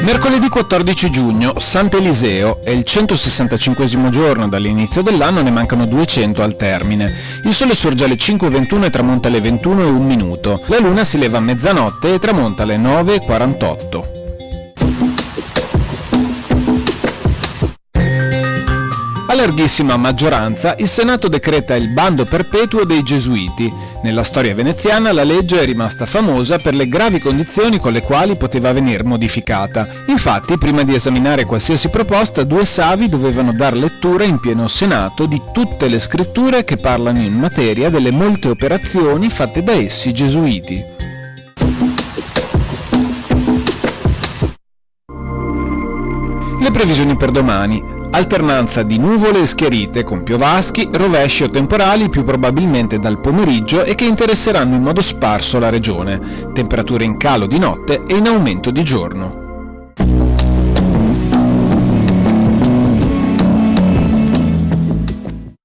Mercoledì 14 giugno, Sant'Eliseo, è il 165° giorno dall'inizio dell'anno, ne mancano 200 al termine. Il sole sorge alle 5:21 e tramonta alle 21:01. La luna si leva a mezzanotte e tramonta alle 9:48. A larghissima maggioranza il Senato decreta il bando perpetuo dei Gesuiti. Nella storia veneziana la legge è rimasta famosa per le gravi condizioni con le quali poteva venir modificata. Infatti, prima di esaminare qualsiasi proposta, due savi dovevano dar lettura in pieno Senato di tutte le scritture che parlano in materia delle molte operazioni fatte da essi gesuiti. Le previsioni per domani. Alternanza di nuvole e schiarite con piovaschi, rovesci o temporali più probabilmente dal pomeriggio e che interesseranno in modo sparso la regione. Temperature in calo di notte e in aumento di giorno.